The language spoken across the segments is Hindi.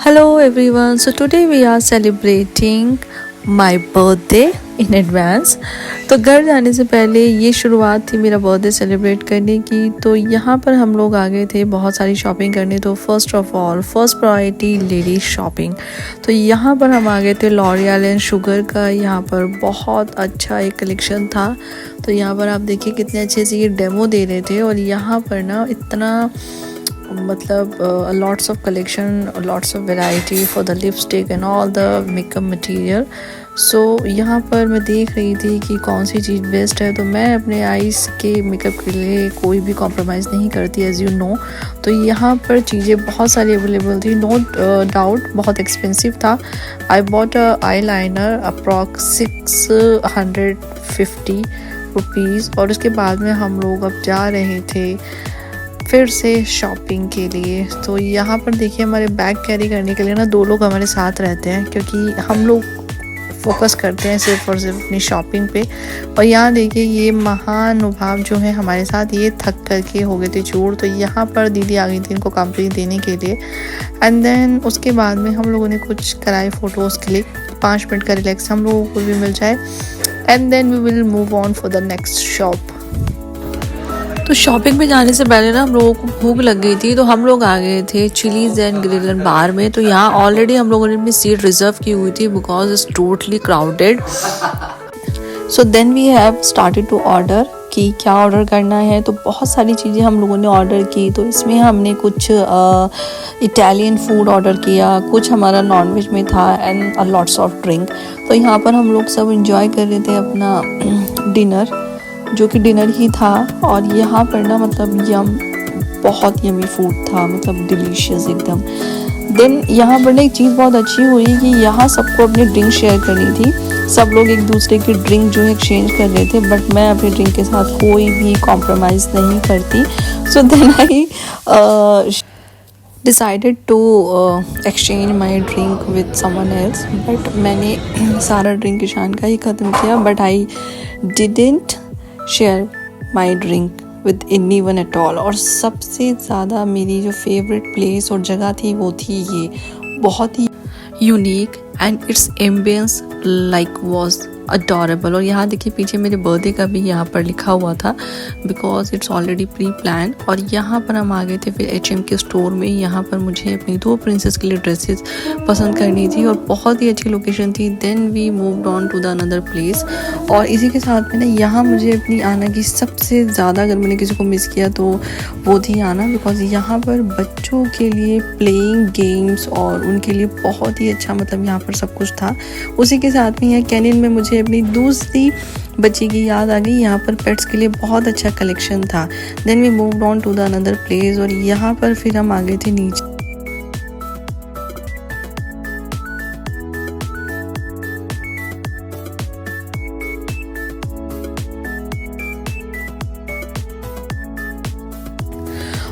Hello everyone. So today we are celebrating my birthday in advance. तो घर जाने से पहले ये शुरुआत थी मेरा बर्थडे सेलिब्रेट करने की। तो यहाँ पर हम लोग आ गए थे बहुत सारी शॉपिंग करने। तो first of all first priority ladies shopping. तो यहाँ पर हम आ गए थे लॉरियल एंड शुगर का। यहाँ पर बहुत अच्छा एक कलेक्शन था। तो यहाँ पर आप देखिए कितने अच्छे से ये डेमो दे रहे थे। और यहाँ पर ना इतना मतलब lots of collection, lots of variety for the lipstick and all the makeup material. So यहाँ पर मैं देख रही थी कि कौन सी चीज़ बेस्ट है। तो मैं अपने आईज़ के मेकअप के लिए कोई भी कॉम्प्रोमाइज़ नहीं करती एज़ यू नो। तो यहाँ पर चीज़ें बहुत सारी अवेलेबल थी, नो डाउट बहुत एक्सपेंसिव था। I bought a eye liner approx 650 rupees. और उसके बाद में हम लोग अब जा रहे थे फिर से शॉपिंग के लिए। तो यहाँ पर देखिए हमारे बैग कैरी करने के लिए ना 2 लोग हमारे साथ रहते हैं, क्योंकि हम लोग फोकस करते हैं सिर्फ और सिर्फ अपनी शॉपिंग पे। और यहाँ देखिए ये महानुभाव जो है हमारे साथ, ये थक करके हो गए थे चूर। तो यहाँ पर दीदी आ गई थी इनको कंपनी देने के लिए। एंड देन उसके बाद में हम लोगों ने कुछ कराए फ़ोटोज़ क्लिक। 5 मिनट का रिलैक्स हम लोगों को भी मिल जाए। And then we will move on for the next shop. तो शॉपिंग पे जाने से पहले ना हम लोगों को भूख लग गई थी। तो हम लोग आ गए थे चिलीज एंड ग्रिल एंड बार में। तो यहाँ ऑलरेडी हम लोगों ने अपनी सीट रिजर्व की हुई थी because it's totally crowded. So then we have started to order कि क्या ऑर्डर करना है। तो बहुत सारी चीज़ें हम लोगों ने ऑर्डर की। तो इसमें हमने कुछ इटालियन फूड ऑर्डर किया, कुछ हमारा नॉनवेज में था एंड लॉट्स ऑफ ड्रिंक। तो यहाँ पर हम लोग सब इंजॉय कर रहे थे अपना डिनर, जो कि डिनर ही था। और यहाँ पर ना मतलब बहुत यमी फूड था, मतलब डिलीशियस एकदम। देन यहाँ पर ना एक चीज़ बहुत अच्छी हुई कि यहाँ सबको अपनी ड्रिंक शेयर करनी थी। सब लोग एक दूसरे की ड्रिंक जो है एक्सचेंज कर रहे थे, बट मैं अपनी ड्रिंक के साथ कोई भी कॉम्प्रोमाइज़ नहीं करती। So then I decided to exchange my drink with someone else. But मैंने सारा ड्रिंक ईशान का ही ख़त्म किया, but I didn't share my drink with anyone at all. और सबसे ज़्यादा मेरी जो फेवरेट प्लेस और जगह थी वो थी ये, बहुत ही unique and it's ambience like was adorable. और यहाँ देखिए पीछे मेरे बर्थडे का भी यहाँ पर लिखा हुआ था because it's already pre plan. और यहाँ पर हम आ गए थे फिर HM के स्टोर में। यहाँ पर मुझे अपनी 2 प्रिंसेस के लिए ड्रेसेस पसंद करनी थी और बहुत ही अच्छी लोकेशन थी। Then we moved on to the another place. और इसी के साथ में ना यहाँ मुझे अपनी आना की सबसे ज़्यादा, अगर मैंने किसी को मिस किया तो वो थी आना, बिकॉज यहाँ पर बच्चों के लिए प्लेइंग गेम्स और उनके लिए बहुत ही अच्छा मतलब यहाँ पर सब कुछ था। उसी के साथ में यहाँ कैनिन में मुझे अपनी दूसरी बच्ची की याद आ गई। यहाँ पर पेट्स के लिए बहुत अच्छा कलेक्शन था। Then we moved on to the another place. और यहाँ पर फिर हम आ गए थे नीचे।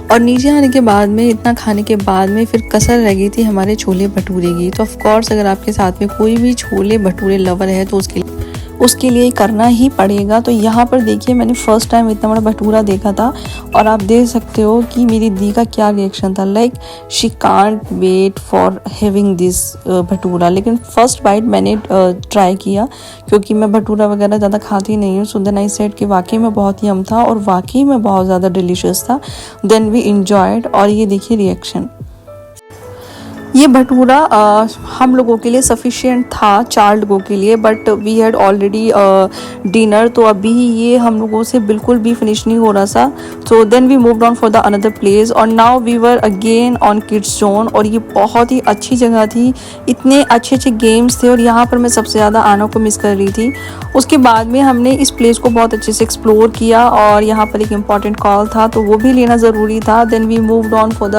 और नीचे आने के बाद में इतना खाने के बाद में फिर कसर रह गई थी हमारे छोले भटूरे की। तो ऑफ कोर्स अगर आपके साथ में कोई भी छोले भटूरे लवर है तो उसके लिए करना ही पड़ेगा। तो यहाँ पर देखिए मैंने फर्स्ट टाइम इतना बड़ा भटूरा देखा था और आप देख सकते हो कि मेरी दी का क्या रिएक्शन था। Like she can't wait for having this bhatura. लेकिन फर्स्ट बाइट मैंने ट्राई किया क्योंकि मैं भटूरा वगैरह ज़्यादा खाती नहीं हूँ। सो देन आई सेड कि वाकई में बहुत यम था और वाकई में बहुत ज़्यादा डिलीशियस था। Then we enjoyed. और ये देखिए रिएक्शन, ये भटूरा हम लोगों के लिए सफिशिएंट था 4 लोगों के लिए, but we had already dinner. तो अभी ये हम लोगों से बिल्कुल भी फिनिश नहीं हो रहा था। So then we moved on for the another place. और now we were again on kids zone. और ये बहुत ही अच्छी जगह थी, इतने अच्छे अच्छे गेम्स थे और यहाँ पर मैं सबसे ज़्यादा आना को मिस कर रही थी। उसके बाद में हमने इस प्लेस को बहुत अच्छे से एक्सप्लोर किया और यहाँ पर एक इम्पॉर्टेंट कॉल था तो वो भी लेना ज़रूरी था। Then we moved on for the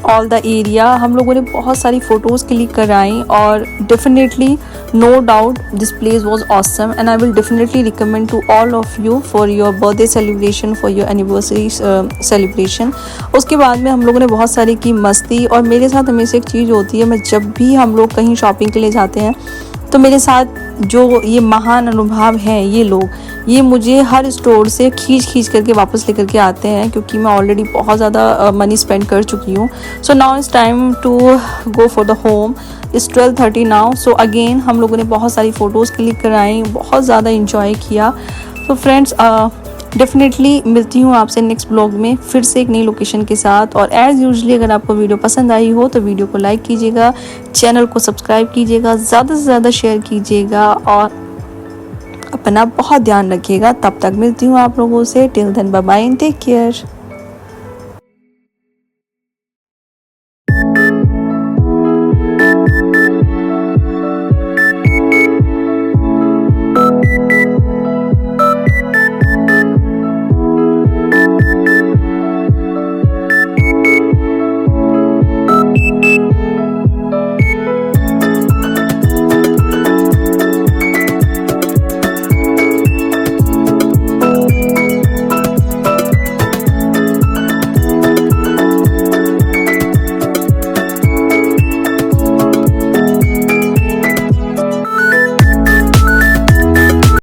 all the area. हम लोगों ने बहुत सारी फ़ोटोज़ क्लिक कराई और definitely no doubt this place was awesome and I will definitely recommend to all of you for your birthday celebration, for your anniversary celebration. उसके बाद में हम लोगों ने बहुत सारी की मस्ती। और मेरे साथ हमेशा एक चीज़ होती है, मैं जब भी हम लोग कहीं शॉपिंग के लिए जाते हैं तो मेरे साथ जो ये महान अनुभव है, ये लोग, ये मुझे हर स्टोर से खींच करके वापस लेकर के आते हैं, क्योंकि मैं ऑलरेडी बहुत ज़्यादा मनी स्पेंड कर चुकी हूँ। So now it's time to go for the home. It's 12:30 now. So again हम लोगों ने बहुत सारी फ़ोटोज़ क्लिक कराई, बहुत ज़्यादा इंजॉय किया। तो फ्रेंड्स डेफिनेटली मिलती हूँ आपसे नेक्स्ट ब्लॉग में फिर से एक नई लोकेशन के साथ। और एज़ यूजली अगर आपको वीडियो पसंद आई हो तो वीडियो को लाइक कीजिएगा, चैनल को सब्सक्राइब कीजिएगा, ज़्यादा से ज़्यादा शेयर कीजिएगा और अपना बहुत ध्यान रखिएगा। तब तक मिलती हूँ आप लोगों से। Till then bye bye and take care.